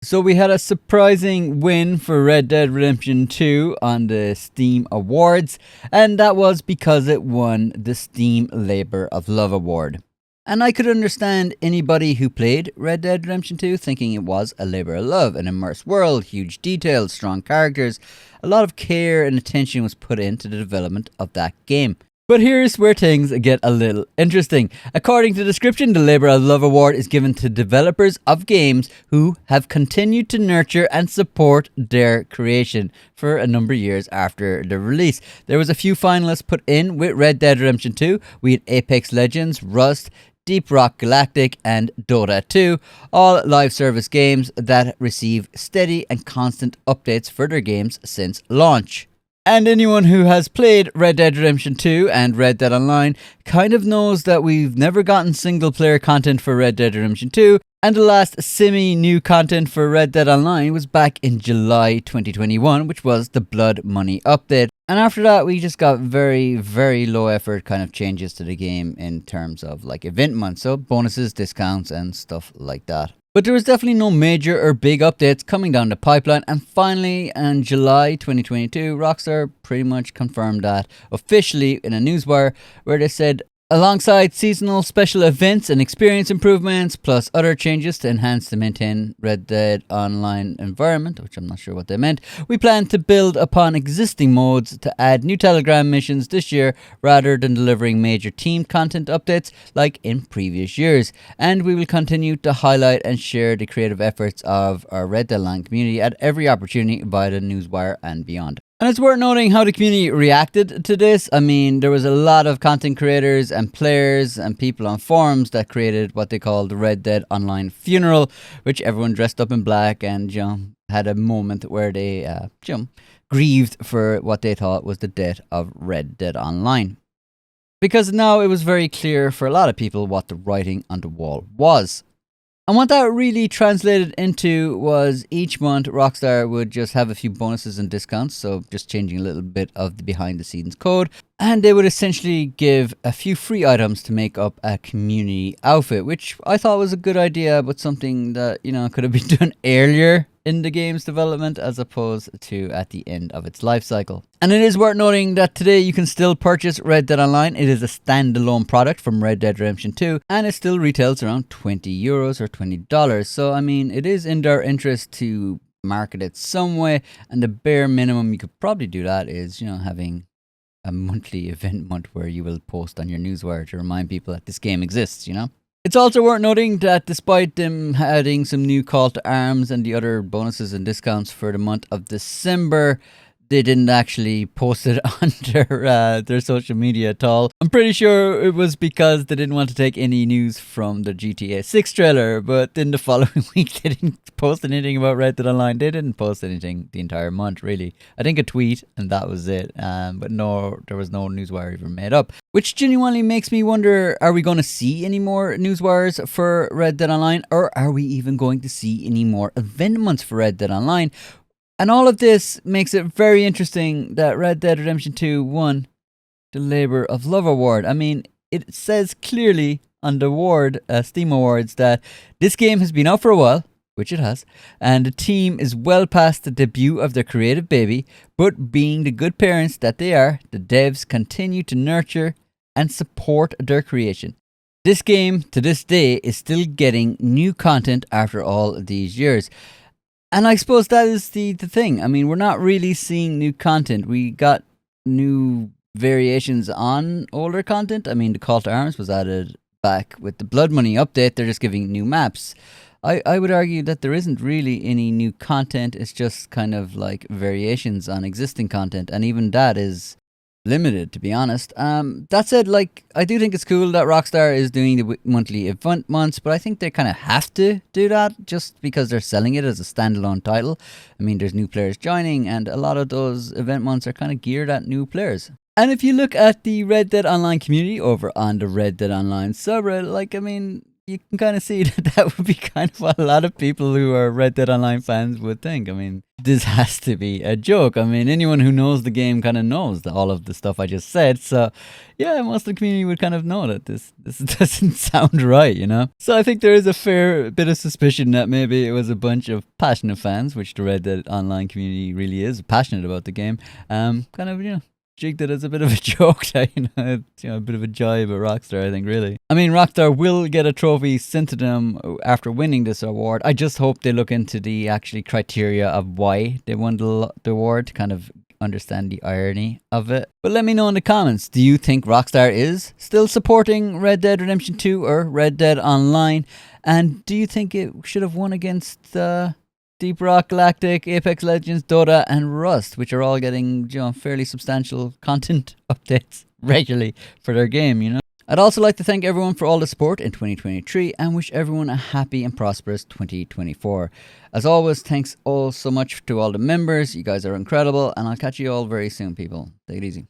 So we had a surprising win for Red Dead Redemption 2 on the Steam Awards, and that was because it won the Steam Labor of Love Award. And I could understand anybody who played Red Dead Redemption 2 thinking it was a labor of love, an immersed world, huge details, strong characters. A lot of care and attention was put into the development of that game. But here's where things get a little interesting. According to the description, the Labor of Love Award is given to developers of games who have continued to nurture and support their creation for a number of years after the release. There was a few finalists put in with Red Dead Redemption 2. We had Apex Legends, Rust, Deep Rock Galactic, and Dota 2, all live service games that receive steady and constant updates for their games since launch. And anyone who has played Red Dead Redemption 2 and Red Dead Online kind of knows that we've never gotten single player content for Red Dead Redemption 2, and the last semi-new content for Red Dead Online was back in July 2021, which was the Blood Money update. And after that, we just got very, very low effort kind of changes to the game in terms of like event months, so bonuses, discounts, and stuff like that. But there was definitely no major or big updates coming down the pipeline, and finally in July 2022, Rockstar pretty much confirmed that officially in a newswire where they said, alongside seasonal special events and experience improvements, plus other changes to enhance the maintain Red Dead Online environment, which I'm not sure what they meant, we plan to build upon existing modes to add new Telegram missions this year rather than delivering major team content updates like in previous years. And we will continue to highlight and share the creative efforts of our Red Dead Online community at every opportunity via the newswire and beyond. And it's worth noting how the community reacted to this. I mean, there was a lot of content creators and players and people on forums that created what they called the Red Dead Online funeral, which everyone dressed up in black and, had a moment where they, grieved for what they thought was the death of Red Dead Online. Because now it was very clear for a lot of people what the writing on the wall was. And what that really translated into was each month Rockstar would just have a few bonuses and discounts, so just changing a little bit of the behind the scenes code, and they would essentially give a few free items to make up a community outfit, which I thought was a good idea, but something that, could have been done earlier in the game's development as opposed to at the end of its life cycle. And it is worth noting that today you can still purchase Red Dead Online. It is a standalone product from Red Dead Redemption 2, and it still retails around €20 or $20. So I mean, it is in their interest to market it some way, and the bare minimum you could probably do that is, having a monthly event month where you will post on your newswire to remind people that this game exists, It's also worth noting that despite them adding some new call to arms and the other bonuses and discounts for the month of December, they didn't actually post it on their social media at all. I'm pretty sure it was because they didn't want to take any news from the GTA 6 trailer, but then the following week they didn't post anything about Red Dead Online. They didn't post anything the entire month, really. I think a tweet, and that was it. But no, there was no newswire even made up. Which genuinely makes me wonder, are we going to see any more newswires for Red Dead Online? Or are we even going to see any more event months for Red Dead Online? And all of this makes it very interesting that Red Dead Redemption 2 won the Labor of Love Award. I mean, it says clearly on the award, Steam Awards, that this game has been out for a while, which it has, and the team is well past the debut of their creative baby, but being the good parents that they are, the devs continue to nurture and support their creation. This game, to this day, is still getting new content after all these years. And I suppose that is the thing. I mean, we're not really seeing new content. We got new variations on older content. I mean, the Call to Arms was added back with the Blood Money update. They're just giving new maps. I would argue that there isn't really any new content. It's just kind of like variations on existing content. And even that is limited, to be honest. That said, I do think it's cool that Rockstar is doing the monthly event months, but I think they kind of have to do that just because they're selling it as a standalone title. I mean, there's new players joining, and a lot of those event months are kind of geared at new players. And if you look at the Red Dead Online community over on the Red Dead Online subreddit, you can kind of see that would be kind of what a lot of people who are Red Dead Online fans would think. I mean, this has to be a joke. I mean, anyone who knows the game kind of knows all of the stuff I just said. So, yeah, most of the community would kind of know that this doesn't sound right, you know? So I think there is a fair bit of suspicion that maybe it was a bunch of passionate fans, which the Red Dead Online community really is, passionate about the game, kind of, jigged it as a bit of a joke, a bit of a jibe at Rockstar, I think, really. I mean, Rockstar will get a trophy sent to them after winning this award. I just hope they look into the actually criteria of why they won the award to kind of understand the irony of it. But let me know in the comments, do you think Rockstar is still supporting Red Dead Redemption 2 or Red Dead Online? And do you think it should have won against Deep Rock Galactic, Apex Legends, Dota, and Rust, which are all getting fairly substantial content updates regularly for their game, I'd also like to thank everyone for all the support in 2023 and wish everyone a happy and prosperous 2024. As always, thanks all so much to all the members. You guys are incredible, and I'll catch you all very soon, people. Take it easy.